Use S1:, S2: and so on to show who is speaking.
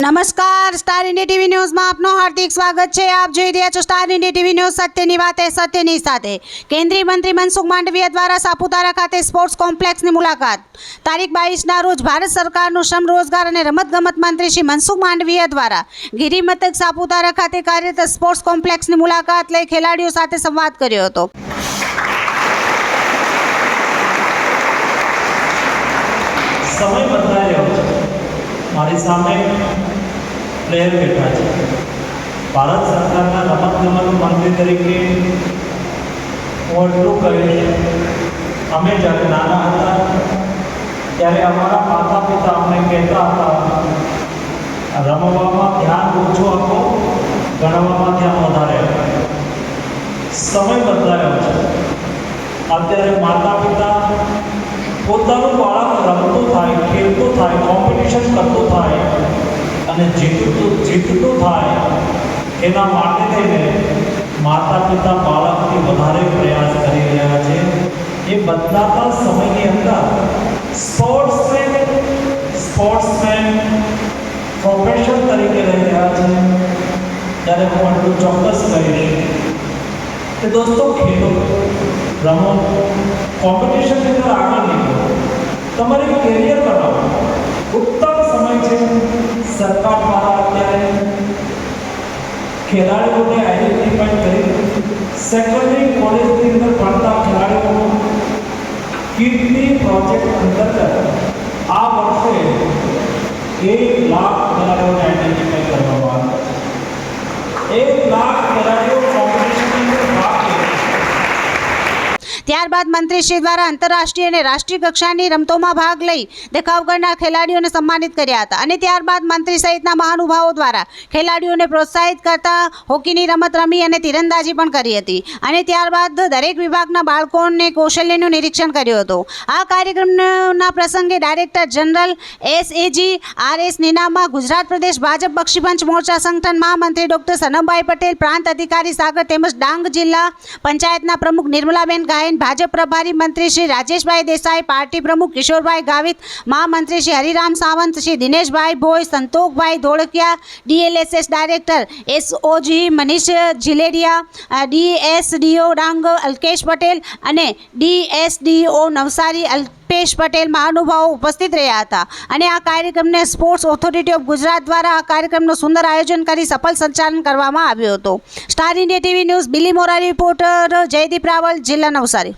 S1: નમસ્કાર, star India TV ન્યૂઝમાં આપનું હાર્દિક સ્વાગત છે। આપ જોઈ રહ્યા છો સ્ટાર ઇન્ડિયા ટીવી ન્યૂઝ। સત્યની વાતે સત્યની સાથે। કેન્દ્રીય મંત્રી મનસુખ માંડવિયા દ્વારા સાપુતારા ખાતે સ્પોર્ટ્સ કોમ્પ્લેક્સની મુલાકાત। તારીખ 22ના રોજ ભારત સરકારનું શ્રમ રોજગાર અને રમતગમત મંત્રી શ્રી મનસુખ માંડવિયા દ્વારા ગિરિમથક સાપુતારા ખાતે કાર્યરત સ્પોર્ટ્સ કોમ્પ્લેક્સની મુલાકાત લઈ ખેલાડીઓ સાથે સંવાદ કર્યો હતો।
S2: समय बदला રહ્યો છે। મારી સામે પ્લેયર બેઠા છે। ભારત સરકારના રમતગમત મંત્રી તરીકે હું એટલું કહીશ, અમે જ્યારે નાના હતા ત્યારે અમારા માતા પિતા અમને કહેતા હતા, રમવામાં ધ્યાન ઓછું આપો, ભણવામાં ધ્યાન વધારે આપો। સમય બદલાયો છે। અત્યારે માતા પિતા પોતાનું બાળક રમતું થાય, ખેલતું થાય, કોમ્પિટિશન કરતું થાય અને જીતતું થાય એના માટે થઈને માતા પિતા બાળકથી વધારે પ્રયાસ કરી રહ્યા છે। એ બદલાતા સમયની અંદર સ્પોર્ટ્સમેન પ્રોફેશન તરીકે રહી રહ્યા છે। ત્યારે હું એટલું ચોક્કસ કહીશ કે દોસ્તો, ખેલો, રમો, કોમ્પિટિશનની અંદર આગળ નીકળો, તમારે કેરિયર બનાવો। ઉત્તમ સમય છે। સરકાર દ્વારા અત્યારે ખેલાડીઓને આઈડેન્ટિફાઈ કરી સેકન્ડરી કોલેજની અંદર ભણતા ખેલાડીઓનો કીર્તિ પ્રોજેક્ટ અંતર્ગત આ વર્ષે 1 લાખ ખેલાડીઓને આઈડેન્ટિફાઈ કરવામાં આવ્યા છે। 1 લાખ ખેલાડીઓ કોમ્પિટિશનની અંદર ભાગ લે।
S1: ત્યારબાદ મંત્રીશ્રી દ્વારા આંતરરાષ્ટ્રીય અને રાષ્ટ્રીય કક્ષાની રમતોમાં ભાગ લઈ દેખાવ કરનાર ખેલાડીઓને સન્માનિત કર્યા હતા અને ત્યારબાદ મંત્રી સહિતના મહાનુભાવો દ્વારા ખેલાડીઓને પ્રોત્સાહિત કરતા હોકીની રમત રમી અને તીરંદાજી પણ કરી હતી અને ત્યારબાદ દરેક વિભાગના બાળકોને કૌશલ્યનું નિરીક્ષણ કર્યું હતું। આ કાર્યક્રમના પ્રસંગે director general SAG RS Ninama, Gujarat પ્રદેશ ભાજપ બક્ષીપંચ મોરચા સંગઠન મહામંત્રી ડૉક્ટર સનમભાઈ પટેલ, પ્રાંત અધિકારી સાગર તેમજ ડાંગ જિલ્લા પંચાયતના પ્રમુખ નિર્મલાબેન ગાયન, ભાજપ પ્રભારી મંત્રી શ્રી રાજેશભાઈ દેસાઈ, પાર્ટી પ્રમુખ કિશોરભાઈ ગાવિત, મહામંત્રી Shri Hariram Sawant, Shri Dineshbhai Bhoi, Santoshbhai Dholakiya, DLSS director SOG Manish Jhilediya, DSDO Dang Alkesh Patel અને DSDO નવસારી અલ્પેશ પટેલ મહાનુભાવો ઉપસ્થિત રહ્યા હતા અને આ કાર્યક્રમને સ્પોર્ટ્સ ઓથોરિટી ઓફ ગુજરાત દ્વારા આ કાર્યક્રમનું સુંદર આયોજન કરી સફળ સંચાલન કરવામાં આવ્યું હતું। સ્ટાર ઇન્ડિયા ટીવી ન્યૂઝ બિલી મોરા રિપોર્ટર જયદીપ રાવલ, જિલ્લા નવસારી।